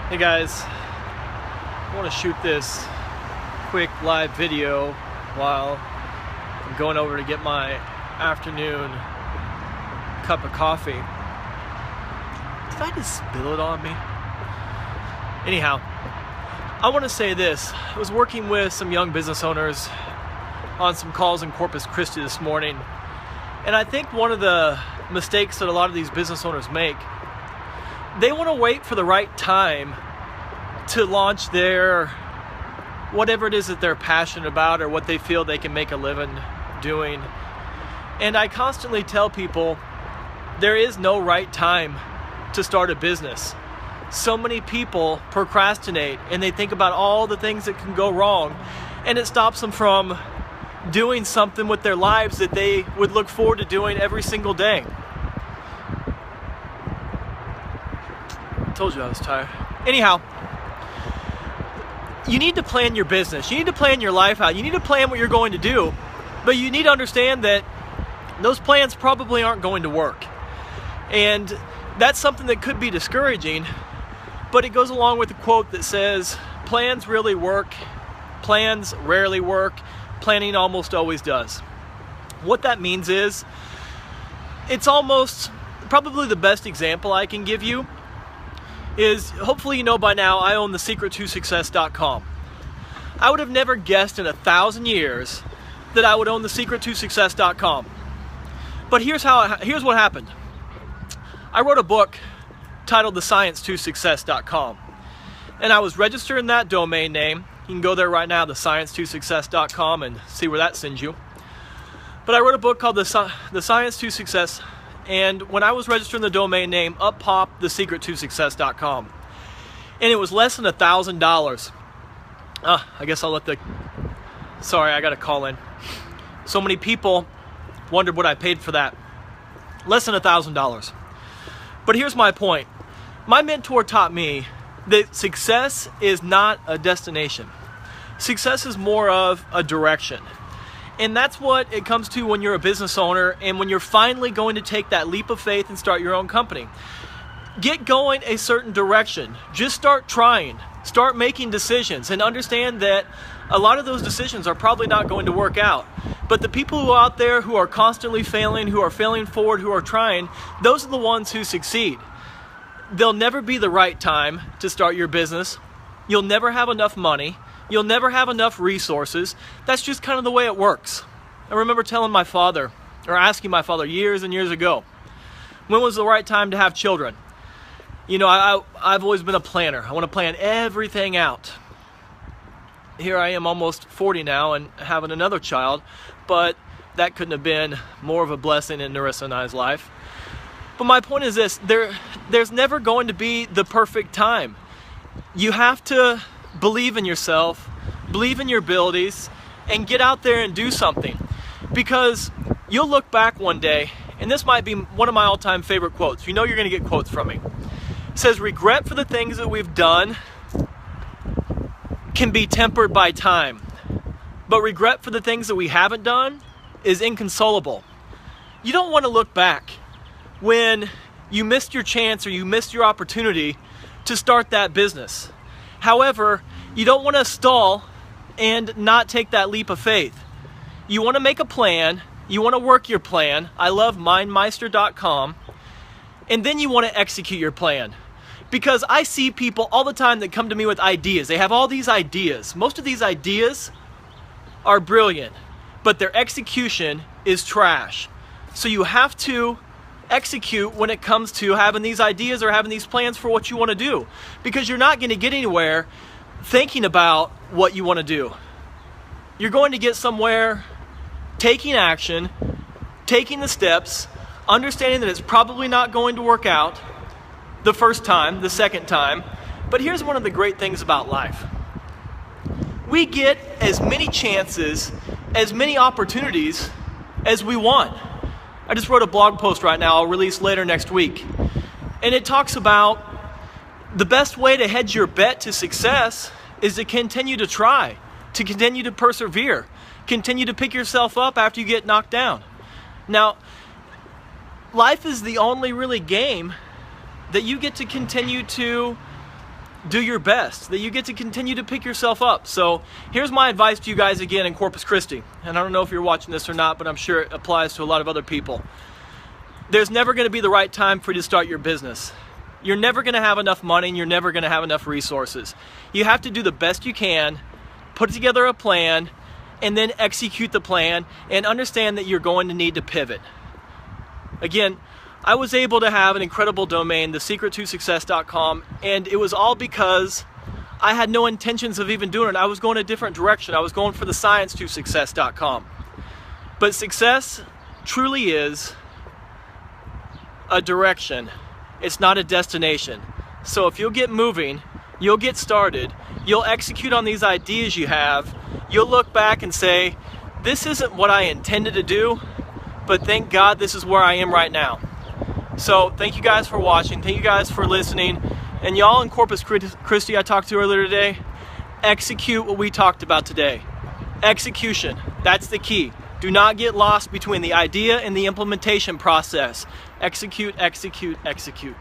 Hey guys, I want to shoot this quick live video while I'm going over to get my afternoon cup of coffee. Did I just spill it on me? Anyhow, I want to say this. I was working with some young business owners on some calls in Corpus Christi this morning, and I think one of the mistakes that a lot of these business owners make, they want to wait for the right time to launch their whatever it is that they're passionate about or what they feel they can make a living doing. And I constantly tell people there is no right time to start a business. So many people procrastinate and they think about all the things that can go wrong, and it stops them from doing something with their lives that they would look forward to doing every single day. Told you I was tired. Anyhow, you need to plan your business. You need to plan your life out. You need to plan what you're going to do. But you need to understand that those plans probably aren't going to work. And that's something that could be discouraging, but it goes along with the quote that says, plans really work, plans rarely work, planning almost always does. What that means is, it's almost probably the best example I can give you is, hopefully you know by now, I own thesecret2success.com. I would have never guessed in 1,000 years that I would own thesecret2success.com. But here's what happened. I wrote a book titled thescience2success.com, and I was registering that domain name. You can go there right now, thescience2success.com, and see where that sends you. But I wrote a book called The Science to Success, and when I was registering the domain name, up popped thesecret2success.com. And it was less than $1,000. I guess I'll let sorry, I got a call in. So many people wondered what I paid for that. Less than $1,000. But here's my point. My mentor taught me that success is not a destination. Success is more of a direction. And that's what it comes to when you're a business owner and when you're finally going to take that leap of faith and start your own company. Get going a certain direction. Just start trying. Start making decisions and understand that a lot of those decisions are probably not going to work out. But the people who are out there who are constantly failing, who are failing forward, who are trying, those are the ones who succeed. There'll never be the right time to start your business. You'll never have enough money. You'll never have enough resources. That's just kind of the way it works. I remember telling my father, or asking my father years and years ago, when was the right time to have children? You know, I've always been a planner. I want to plan everything out. Here I am almost 40 now and having another child, but that couldn't have been more of a blessing in Narissa and I's life. But my point is this, there's never going to be the perfect time. You have to believe in yourself, believe in your abilities, and get out there and do something. Because you'll look back one day, and this might be one of my all-time favorite quotes. You know you're going to get quotes from me. It says, regret for the things that we've done can be tempered by time, but regret for the things that we haven't done is inconsolable. You don't want to look back when you missed your chance or you missed your opportunity to start that business. However, you don't want to stall and not take that leap of faith. You want to make a plan. You want to work your plan. I love mindmeister.com. And then you want to execute your plan. Because I see people all the time that come to me with ideas. They have all these ideas. Most of these ideas are brilliant, but their execution is trash. So you have to execute when it comes to having these ideas or having these plans for what you want to do, because you're not going to get anywhere thinking about what you want to do. You're going to get somewhere taking action, taking the steps, understanding that it's probably not going to work out the first time, the second time. But here's one of the great things about life. We get as many chances, as many opportunities as we want. I just wrote a blog post right now I'll release later next week. And it talks about the best way to hedge your bet to success is to continue to try, to continue to persevere, continue to pick yourself up after you get knocked down. Now, life is the only really game that you get to continue to do your best, that you get to continue to pick yourself up. So here's my advice to you guys again in Corpus Christi. And I don't know if you're watching this or not, but I'm sure it applies to a lot of other people. There's never going to be the right time for you to start your business. You're never going to have enough money, and you're never going to have enough resources. You have to do the best you can, put together a plan, and then execute the plan, and understand that you're going to need to pivot. Again, I was able to have an incredible domain, thesecret2success.com, and it was all because I had no intentions of even doing it. I was going a different direction. I was going for the science2success.com. But success truly is a direction. It's not a destination. So if you'll get moving, you'll get started, you'll execute on these ideas you have, you'll look back and say, this isn't what I intended to do, but thank God this is where I am right now. So thank you guys for watching, thank you guys for listening, and y'all in Corpus Christi I talked to earlier today, execute what we talked about today. Execution, that's the key. Do not get lost between the idea and the implementation process. Execute, execute, execute.